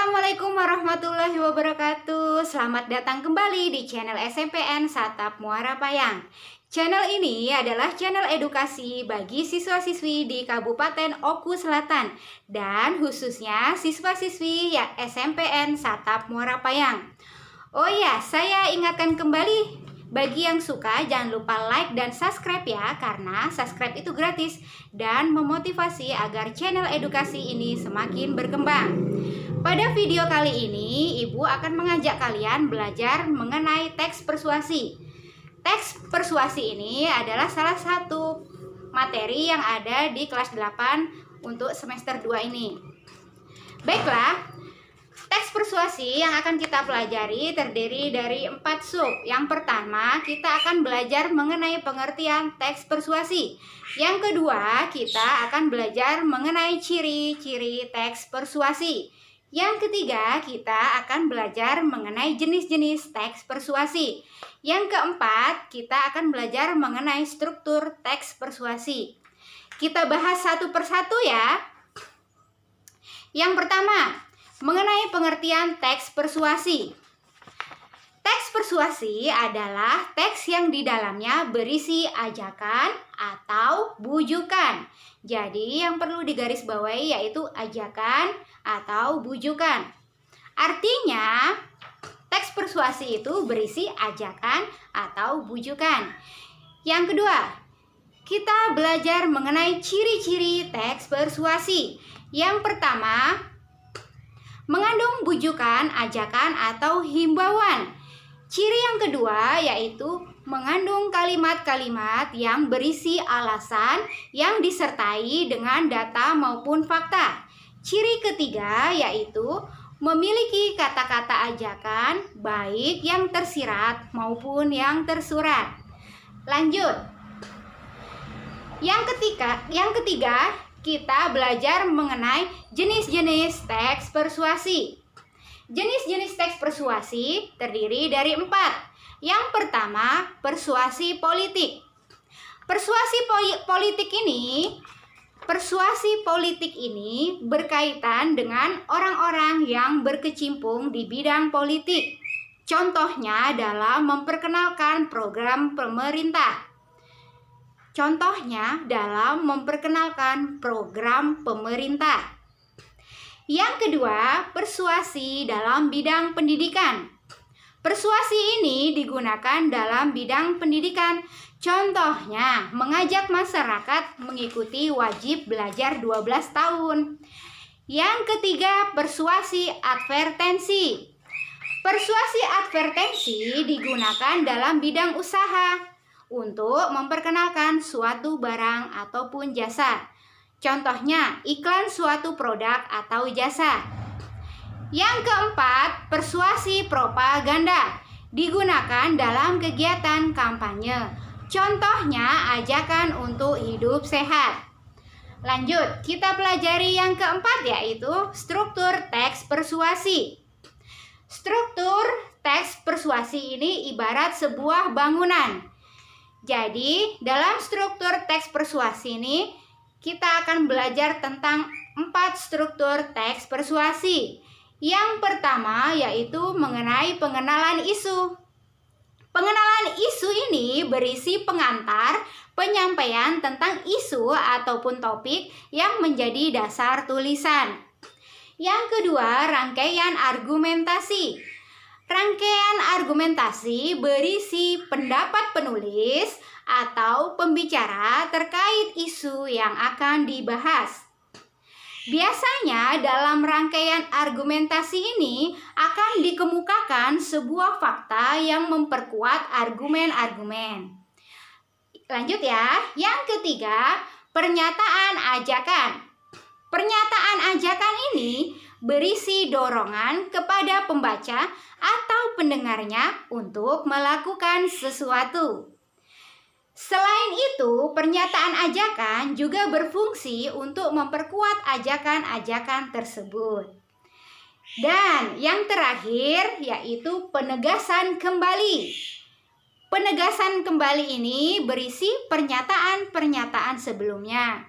Assalamualaikum warahmatullahi wabarakatuh. Selamat datang kembali di channel SMPN Satap Muara Payang. Channel ini adalah channel edukasi bagi siswa-siswi di Kabupaten Oku Selatan dan khususnya siswa-siswi ya SMPN Satap Muara Payang. Oh ya, saya ingatkan kembali, bagi yang suka jangan lupa like dan subscribe ya, karena subscribe itu gratis dan memotivasi agar channel edukasi ini semakin berkembang. Pada video kali ini, Ibu akan mengajak kalian belajar mengenai teks persuasi. Teks persuasi ini adalah salah satu materi yang ada di kelas 8 untuk semester 2 ini. Baiklah, teks persuasi yang akan kita pelajari terdiri dari 4 sub. Yang pertama, kita akan belajar mengenai pengertian teks persuasi. Yang kedua, kita akan belajar mengenai ciri-ciri teks persuasi. Yang ketiga, kita akan belajar mengenai jenis-jenis teks persuasi. Yang keempat, kita akan belajar mengenai struktur teks persuasi. Kita bahas satu persatu ya. Yang pertama, mengenai pengertian teks persuasi. Teks persuasi adalah teks yang di dalamnya berisi ajakan atau bujukan. Jadi yang perlu digarisbawahi yaitu ajakan atau bujukan. Artinya, teks persuasi itu berisi ajakan atau bujukan. Yang kedua, kita belajar mengenai ciri-ciri teks persuasi. Yang pertama, mengandung bujukan, ajakan, atau himbauan. Ciri yang kedua yaitu mengandung kalimat-kalimat yang berisi alasan yang disertai dengan data maupun fakta. Ciri ketiga yaitu memiliki kata-kata ajakan baik yang tersirat maupun yang tersurat. Lanjut. Yang ketiga, kita belajar mengenai jenis-jenis teks persuasi. Jenis-jenis teks persuasi terdiri dari 4. Yang pertama, persuasi politik. Persuasi politik ini berkaitan dengan orang-orang yang berkecimpung di bidang politik. Contohnya dalam memperkenalkan program pemerintah. Yang kedua, persuasi dalam bidang pendidikan. Persuasi ini digunakan dalam bidang pendidikan. Contohnya, mengajak masyarakat mengikuti wajib belajar 12 tahun. Yang ketiga, persuasi advertensi. Persuasi advertensi digunakan dalam bidang usaha untuk memperkenalkan suatu barang ataupun jasa. Contohnya, iklan suatu produk atau jasa. Yang keempat, persuasi propaganda digunakan dalam kegiatan kampanye. Contohnya, ajakan untuk hidup sehat. Lanjut, kita pelajari yang keempat yaitu struktur teks persuasi. Struktur teks persuasi ini ibarat sebuah bangunan. Jadi, dalam struktur teks persuasi ini kita akan belajar tentang 4 struktur teks persuasi. Yang pertama yaitu mengenai pengenalan isu. Pengenalan isu ini berisi pengantar penyampaian tentang isu ataupun topik yang menjadi dasar tulisan. Yang kedua, rangkaian argumentasi. Rangkaian argumentasi berisi pendapat penulis atau pembicara terkait isu yang akan dibahas. Biasanya dalam rangkaian argumentasi ini akan dikemukakan sebuah fakta yang memperkuat argumen-argumen. Lanjut ya. Yang ketiga, pernyataan ajakan. Pernyataan ajakan ini berisi dorongan kepada pembaca atau pendengarnya untuk melakukan sesuatu. Selain itu, pernyataan ajakan juga berfungsi untuk memperkuat ajakan-ajakan tersebut. Dan yang terakhir yaitu penegasan kembali. Penegasan kembali ini berisi pernyataan-pernyataan sebelumnya.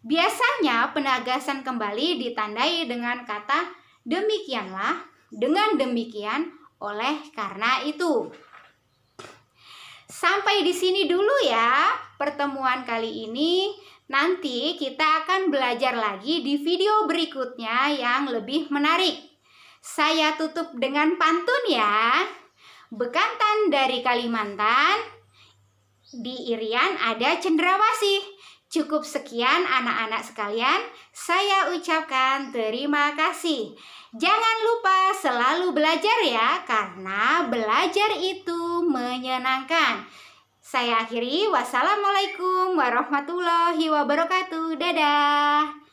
Biasanya penegasan kembali ditandai dengan kata Demikianlah, dengan demikian, oleh karena itu. Sampai di sini dulu ya pertemuan kali ini. Nanti kita akan belajar lagi di video berikutnya yang lebih menarik. Saya tutup dengan pantun ya. Bekantan dari Kalimantan, di Irian ada cendrawasih. Cukup sekian anak-anak sekalian, saya ucapkan terima kasih. Jangan lupa selalu belajar ya, karena belajar itu menyenangkan. Saya akhiri, wassalamualaikum warahmatullahi wabarakatuh. Dadah.